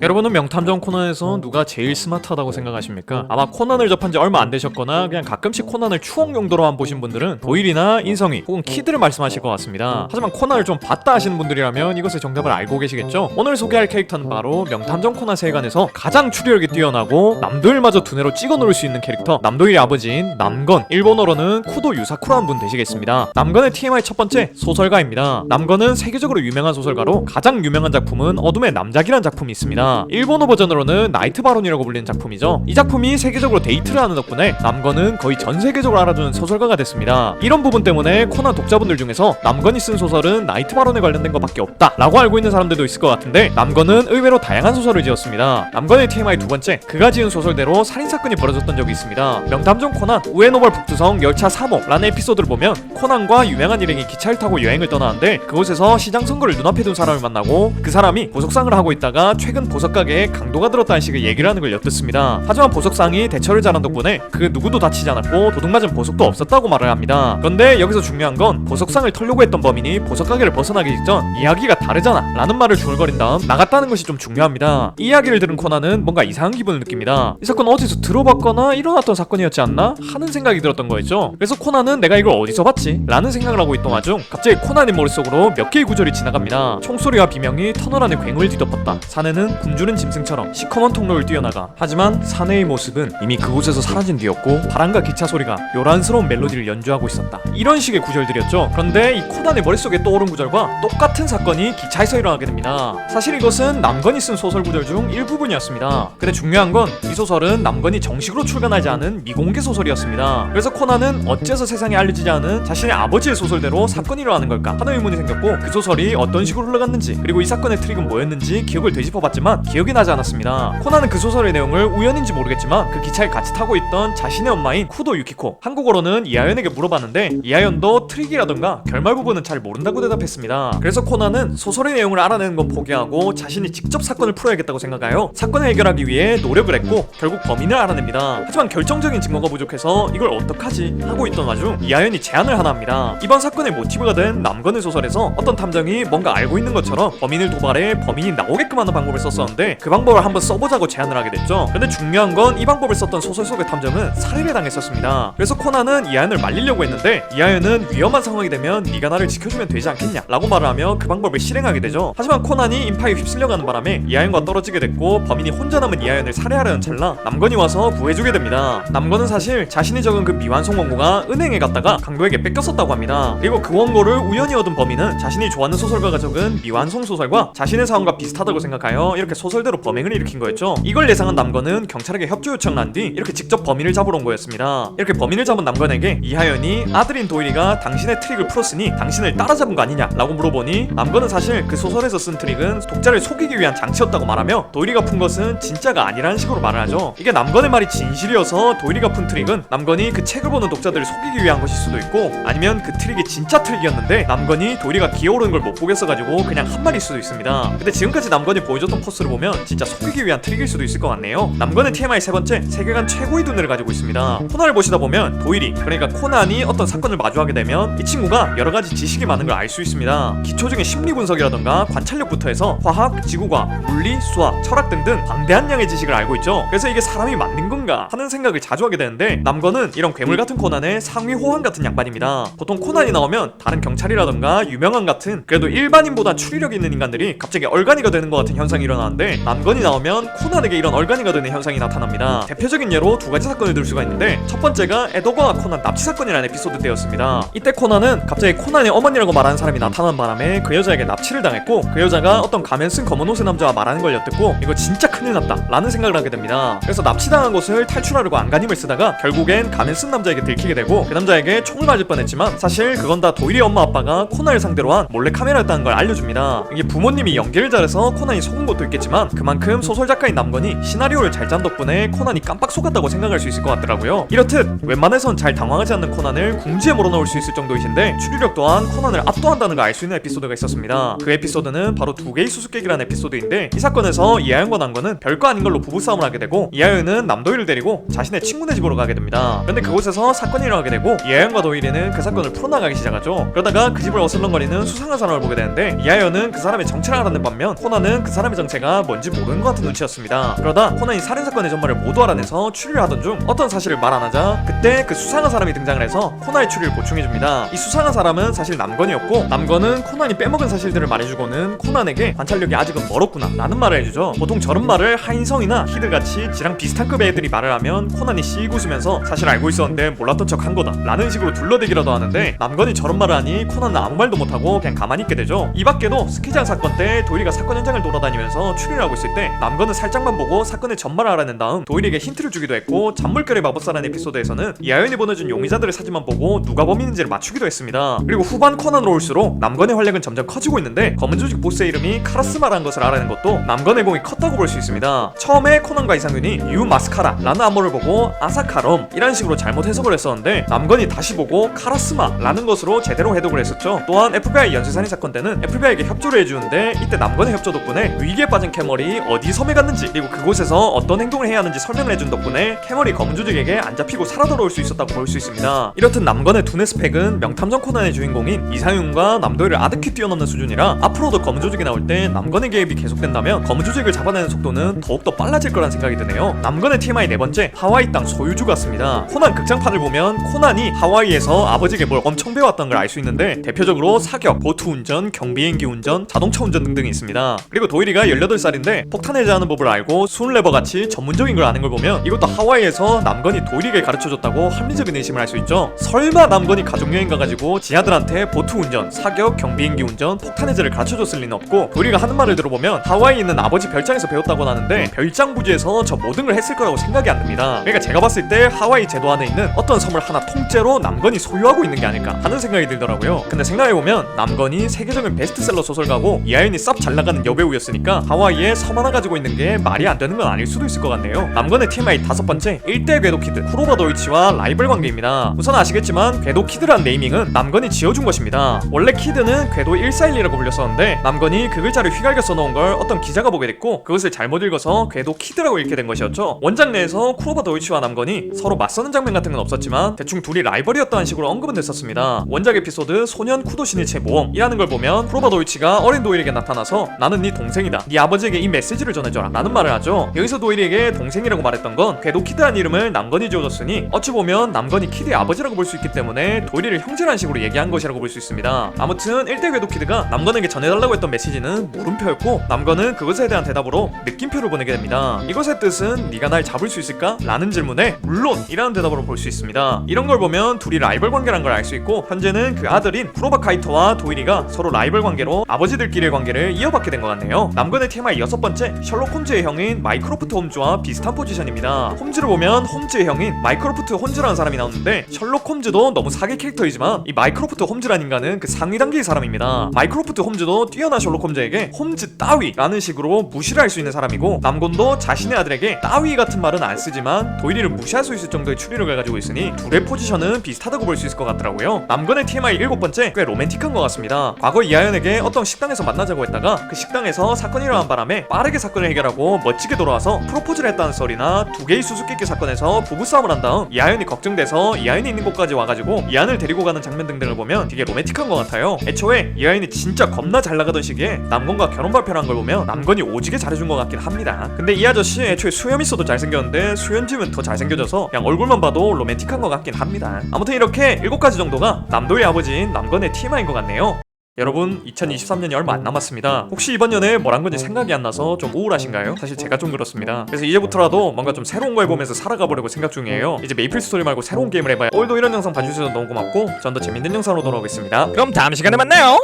여러분은 명탐정 코난에서 누가 제일 스마트하다고 생각하십니까? 아마 코난을 접한 지 얼마 안 되셨거나 그냥 가끔씩 코난을 추억 용도로만 보신 분들은 도일이나 인성이 혹은 키드를 말씀하실 것 같습니다. 하지만 코난을 좀 봤다 하시는 분들이라면 이것의 정답을 알고 계시겠죠? 오늘 소개할 캐릭터는 바로 명탐정 코난 세계관에서 가장 추리력이 뛰어나고 남도일마저 두뇌로 찍어 누를 수 있는 캐릭터, 남도일의 아버지인 남건, 일본어로는 쿠도 유사쿠라는 분 되시겠습니다. 남건의 TMI 첫 번째, 소설가입니다. 남건은 세계적으로 유명한 소설가로 가장 유명한 작품은 어둠의 남작이라는 작품이 있습니다. 일본어 버전으로는 나이트 바론이라고 불리는 작품이죠. 이 작품이 세계적으로 데이트를 하는 덕분에 남건은 거의 전 세계적으로 알아주는 소설가가 됐습니다. 이런 부분 때문에 코난 독자분들 중에서 남건이 쓴 소설은 나이트 바론에 관련된 것밖에 없다 라고 알고 있는 사람들도 있을 것 같은데, 남건은 의외로 다양한 소설을 지었습니다. 남건의 TMI 두 번째, 그가 지은 소설대로 살인사건이 벌어졌던 적이 있습니다. 명탐정 코난 우에노벌 북두성 열차 3호 라는 에피소드를 보면 코난과 유명한 일행이 기차를 타고 여행을 떠나는데, 그곳에서 시장 선거를 눈앞에 둔 사람을 만나고 그 사람이 보석상을 하고 있다가 최근 보석 가게에 강도가 들었다는 식의 얘기를 하는 걸 엿듣습니다. 하지만 보석상이 대처를 잘한 덕분에 그 누구도 다치지 않았고 도둑맞은 보석도 없었다고 말을 합니다. 그런데 여기서 중요한 건 보석상을 털려고 했던 범인이 보석 가게를 벗어나기 직전 이야기가 다르잖아 라는 말을 중얼거린 다음 나갔다는 것이 좀 중요합니다. 이 이야기를 들은 코난은 뭔가 이상한 기분을 느낍니다. 이 사건 어디서 들어봤거나 일어났던 사건이었지 않나? 하는 생각이 들었던 거였죠. 그래서 코난은 내가 이걸 어디서 봤지? 라는 생각을 하고 있던 와중 갑자기 코난의 머릿속으로 몇 개의 구절이 지나갑니다. 총소리와 비명이 터널 안에 굉을 뒤덮었다. 사내는 굶주린 짐승처럼 시커먼 통로를 뛰어나가. 하지만 사내의 모습은 이미 그곳에서 사라진 뒤였고 바람과 기차 소리가 요란스러운 멜로디를 연주하고 있었다. 이런 식의 구절들이었죠. 그런데 이 코난의 머릿속에 떠오른 구절과 똑같은 사건이 기차에서 일어나게 됩니다. 사실 이것은 남건이 쓴 소설 구절 중 일부분이었습니다. 근데 중요한 건 이 소설은 남건이 정식으로 출간하지 않은 미공개 소설이었습니다. 그래서 코난은 어째서 세상에 알려지지 않은 자신의 아버지의 소설대로 사건이 일어나는 걸까 하는 의문이 생겼고, 그 소설이 어떤 식으로 흘러갔는지 그리고 이 사건의 트릭은 뭐였는지 기억을 되짚어봤지만 기억이 나지 않았습니다. 코난은 그 소설의 내용을 우연인지 모르겠지만 그 기차에 같이 타고 있던 자신의 엄마인 쿠도 유키코, 한국어로는 이하연에게 물어봤는데 이하연도 트릭이라던가 결말 부분은 잘 모른다고 대답했습니다. 그래서 코난은 소설의 내용을 알아내는 건 포기하고 자신이 직접 사건을 풀어야겠다고 생각하여 사건을 해결하기 위해 노력을 했고 결국 범인을 알아냅니다. 하지만 결정적인 증거가 부족해서 이걸 어떡하지 하고 있던 와중 이하연이 제안을 하나 합니다. 이번 사건의 모티브가 된 남건의 소설에서 어떤 탐정이 뭔가 알고 있는 것처럼 범인을 도발해 범인이 나오게끔 하는 방법을 썼었는데 그 방법을 한번 써보자고 제안을 하게 됐죠. 근데 중요한 건 이 방법을 썼던 소설 속의 탐정은 살해를 당했었습니다. 그래서 코난은 이하연을 말리려고 했는데 이하연은 위험한 상황이 되면 네가 나를 지켜주면 되지 않겠냐 라고 말을 하며 그 방법을 실행하게 되죠. 하지만 코난이 인파에 휩쓸려가는 바람에 이하연과 떨어지게 됐고 범인이 혼자 남은 이하연을 살해하려는 찰나 남건이 와서 구해주게 됩니다. 남건은 사실 자신이 적은 그 미완성 원고가 은행에 갔다가 강도에게 뺏겼었다고 합니다. 그리고 그 원고를 우연히 얻은 범인은 자신이 좋아하는 소설가가 적은 미완성 소설과 자신의 사원과 비슷하다고 생각하여 이렇게 소설대로 범행을 일으킨 거였죠. 이걸 예상한 남건은 경찰에게 협조 요청을 한 뒤 이렇게 직접 범인을 잡으러 온 거였습니다. 이렇게 범인을 잡은 남건에게 이하연이 아들인 도일이가 당신의 트릭을 풀었으니 당신을 따라잡은 거 아니냐 라고 물어보니 남건은 사실 그 소설에서 쓴 트릭은 독자를 속이기 위한 장치였다고 말하며 도일이가 푼 것은 진짜가 아니라는 식으로 말을 하죠. 이게 남건의 말이 진실이어서 도일이가 푼 트릭은 남건이 그 책을 보는 독자들을 속이기 위한 것일 수도 있고, 아니면 그 트릭이 진짜 트릭이었는데 남건이 도일이가 기어오르는 걸 못 보겠어가지고 그냥 한 말일 수도 있습니다. 근데 지금까지 남건이 보여줬던 포스를 보면 진짜 속이기 위한 트릭일 수도 있을 것 같네요. 남건은 TMI 세 번째, 세계관 최고의 두뇌를 가지고 있습니다. 코난을 보시다 보면 도일이, 그러니까 코난이 어떤 사건을 마주하게 되면 이 친구가 여러가지 지식이 많은 걸 알 수 있습니다. 기초적인 심리 분석이라던가 관찰력부터 해서 화학, 지구과학, 물리, 수학, 철학 등등 방대한 양의 지식을 알고 있죠. 그래서 이게 사람이 만든 건가 하는 생각을 자주 하게 되는데, 남건은 이런 괴물 같은 코난의 상위 호환 같은 양반입니다. 보통 코난이 나오면 다른 경찰이라던가 유명한 같은 그래도 일반인보다 추리력 있는 인간들이 갑자기 얼간이가 되는 것 같은 현상이 일어나는데, 남건이 나오면 코난에게 이런 얼간이가 되는 현상이 나타납니다. 대표적인 예로 두 가지 사건을 들 수가 있는데, 첫 번째가 에도거와 코난 납치 사건이라는 에피소드 때였습니다. 이때 코난은 갑자기 코난의 어머니라고 말하는 사람이 나타난 바람에 그 여자에게 납치를 당했고, 그 여자가 어떤 가면 쓴 검은 옷의 남자와 말하는 걸 엿듣고 이거 진짜 큰일 났다 라는 생각을 하게 됩니다. 그래서 납치당한 곳을 탈출하려고 안간힘을 쓰다가 결국엔 가면 쓴 남자에게 들키게 되고 그 남자에게 총을 맞을 뻔했지만 사실 그건 다 도일이 엄마 아빠가 코난을 상대로 한 몰래카메라였다는 걸 알려줍니다. 이게 부모님이 연기를 잘해서 코난이 속은 것도 있겠지만 그만큼 소설작가인 남건이 시나리오를 잘 짠 덕분에 코난이 깜빡 속았다고 생각할 수 있을 것 같더라고요. 이렇듯 웬만해선 잘 당황하지 않는 코난을 궁지에 몰아넣을 수 있을 정도이신데, 추리력 또한 코난을 압도한다는 걸 알 수 있는 에피소드가 있었습니다. 그 에피소드는 바로 두 개의 수수께끼라는 에피소드인데, 이 사건에서 이하연과 남건은 별거 아닌 걸로 부부싸움을 하게 되고 이하연은 남도일을 데리고 자신의 친구네 집으로 가게 됩니다. 그런데 그곳에서 사건이 일어나게 되고 이하연과 도일이는 그 사건을 풀어나가기 시작하죠. 그러다가 그 집을 어슬렁거리는 수상한 사람을 보게 되는데, 이하연은 그 사람의 정체를 알아낸 반면 코난은 그 사람의 정체가 도일이가 뭔지 모르는 것 같은 눈치였습니다. 그러다 코난이 살인사건의 전말을 모두 알아내서 추리를 하던 중 어떤 사실을 말 안 하자 그때 그 수상한 사람이 등장을 해서 코난의 추리를 보충해줍니다. 이 수상한 사람은 사실 남건이었고, 남건은 코난이 빼먹은 사실들을 말해주고는 코난에게 관찰력이 아직은 멀었구나 라는 말을 해주죠. 보통 저런 말을 하인성이나 히드같이 지랑 비슷한 급의 애들이 말을 하면 코난이 씩 웃으면서 사실 알고 있었는데 몰랐던 척 한 거다 라는 식으로 둘러대기라도 하는데, 남건이 저런 말을 하니 코난은 아무 말도 못하고 그냥 가만히 있게 되죠. 이 밖에도 스키장 사건 때 도일이가 사건 현장을 돌아다니면서 추리를 하고 있을 때 남건은 살짝만 보고 사건의 전말을 알아낸 다음 도일이에게 힌트를 주기도 했고, 잔물결의 마법사라는 에피소드에서는 이하연이 보내준 용의자들의 사진만 보고 누가 범인인지를 맞추기도 했습니다. 그리고 후반 코난으로 올수록 남건의 활약은 점점 커지고 있는데, 검은 조직 보스의 이름이 카라스마라는 것을 알아낸 것도 남건의 공이 컸다고 볼 수 있습니다. 처음에 코난과 이상윤이 유 마스카라라는 암호를 보고 아사카럼 이라는 식으로 잘못 해석을 했었는데, 남건이 다시 보고 카라스마라는 것으로 제대로 해독을 했었죠. 또한 FBI 연쇄살인 사건 때는 FBI에게 협조를 해주는데, 이때 남건의 협조 덕분에 위기에 빠진 캐머리 어디 섬에 갔는지 그리고 그곳에서 어떤 행동을 해야 하는지 설명을 해준 덕분에 캐머리 검은 조직에게 안 잡히고 살아 돌아올 수 있었다고 볼 수 있습니다. 이렇듯 남건의 두뇌 스펙은 명탐정 코난의 주인공인 이상윤과 남도일을 아득히 뛰어넘는 수준이라 앞으로도 검은 조직이 나올 때 남건의 개입이 계속된다면 검은 조직을 잡아내는 속도는 더욱더 빨라질 거란 생각이 드네요. 남건의 TMI 네 번째, 하와이 땅 소유주 같습니다. 코난 극장판을 보면 코난이 하와이에서 아버지에게 뭘 엄청 배웠던 걸 알 수 있는데, 대표적으로 사격, 보트 운전, 경비행기 운전, 자동차 운전 등등이 있습니다. 그리고 도일이가 18살인데 폭탄 해제하는 법을 알고 순레버 같이 전문적인 걸 아는 걸 보면 이것도 하와이에서 남건이 도일이에게 가르쳐줬다고 합리적인 의심을 할 수 있죠. 설마 남건이 가족여행 가가지고 지하들한테 보트 운전, 사격, 경비행기 운전, 폭탄 해제를 가르쳐줬을 리는 없고, 도일이가 하는 말을 들어보면 하와이에 있는 아버지 별장에서 배웠다고 하는데 별장 부지에서 저 모든 걸 했을 거라고 생각이 안 듭니다. 그러니까 제가 봤을 때 하와이 제도 안에 있는 어떤 섬을 하나 통째로 남건이 소유하고 있는 게 아닐까 하는 생각이 들더라고요. 근데 생각해보면 남건이 세계적인 베스트셀러 소설가고 이하연이 쌉 잘나가는 여배우였으니까 하와이에 섬 하나 가지고 있는 게 말이 안 되는 건 아닐 수도 있을 것 같네요. 남건의 TMI 다섯 번째, 1대 궤도 키드 쿠로바 도이치와 라이벌 관계입니다. 우선 아시겠지만 궤도 키드란 네이밍은 남건이 지어준 것입니다. 원래 키드는 궤도 141이라고 불렸었는데, 남건이 그 글자를 휘갈겨 써놓은 걸 어떤 기자가 보게 됐고 그것을 잘못 읽어서 궤도 키드라고 읽게 된 것이었죠. 원작 내에서 쿠로바 도이치와 남건이 서로 맞서는 장면 같은 건 없었지만 대충 둘이 라이벌이었다는 식으로 언급은 됐었습니다. 원작 에피소드 소년 쿠도시니체 모험이라는 걸 보면 쿠로바 도이치가 어린 도일에게 나타나서 나는 네 동생이다, 네 아버지에게 이 메시지를 전해줘라 라는 말을 하죠. 여기서 도일에게 동생이라고 말했던 건 궤도 키드란 이름을 남건이 지어줬으니 어찌 보면 남건이 키드의 아버지라고 볼 수 있기 때문에 도일이를 형제라는 식으로 얘기한 것이라고 볼 수 있습니다. 아무튼 1대 궤도 키드가 남건에게 전해달라고 했던 메시지는 물음표였고, 남건은 그것에 대한 대답으로 느낌표를 보내게 됩니다. 이것의 뜻은 네가 날 잡을 수 있을까? 라는 질문에 물론 이라는 대답으로 볼 수 있습니다. 이런 걸 보면 둘이 라이벌 관계란 걸 알 수 있고, 현재는 그 아들인 쿠로바 카이토와 도일이가 서로 라이벌 관계로 아버지들끼리의 관계를 이어받게 된 것 같네요. 남건의 TMI 여섯 번째, 셜록 홈즈의 형인 마이크로프트 홈즈와 비슷한 포지션입니다. 홈즈를 보면 홈즈의 형인 마이크로프트 홈즈라는 사람이 나오는데, 셜록 홈즈도 너무 사기 캐릭터이지만 이 마이크로프트 홈즈라는 인간은 그 상위 단계의 사람입니다. 마이크로프트 홈즈도 뛰어난 셜록 홈즈에게 홈즈 따위라는 식으로 무시를 할 수 있는 사람이고, 남건도 자신의 아들에게 따위 같은 말은 안 쓰지만 도일이를 무시할 수 있을 정도의 추리력을 가지고 있으니 둘의 포지션은 비슷하다고 볼 수 있을 것 같더라고요. 남건의 TMI 일곱 번째, 꽤 로맨틱한 것 같습니다. 과거 이하연에게 어떤 식당에서 만나자고 했다가 그 식당에서 사건이 일어난 바람에 빠르게 사건을 해결하고 멋지게 돌아와서 프로포즈를 했다는 썰이나, 두 개의 수수께끼 사건에서 부부싸움을 한 다음 이하연이 걱정돼서 이하연이 있는 곳까지 와가지고 이하연을 데리고 가는 장면 등등을 보면 되게 로맨틱한 것 같아요. 애초에 이하연이 진짜 겁나 잘 나가던 시기에 남건과 결혼 발표를 한 걸 보면 남건이 오지게 잘해준 것 같긴 합니다. 근데 이 아저씨 애초에 수염 있어도 잘생겼는데 수염지면 더 잘생겨져서 그냥 얼굴만 봐도 로맨틱한 것 같긴 합니다. 아무튼 이렇게 7가지 정도가 남도의 아버지인 남건의 TMI인 것 같네요. 여러분, 2023년이 얼마 안 남았습니다. 혹시 이번 연에 뭘 한 건지 생각이 안 나서 좀 우울하신가요? 사실 제가 좀 그렇습니다. 그래서 이제부터라도 뭔가 좀 새로운 걸 보면서 살아가 보려고 생각 중이에요. 이제 메이플 스토리 말고 새로운 게임을 해봐요. 오늘도 이런 영상 봐주셔서 너무 고맙고 전 더 재밌는 영상으로 돌아오겠습니다. 그럼 다음 시간에 만나요.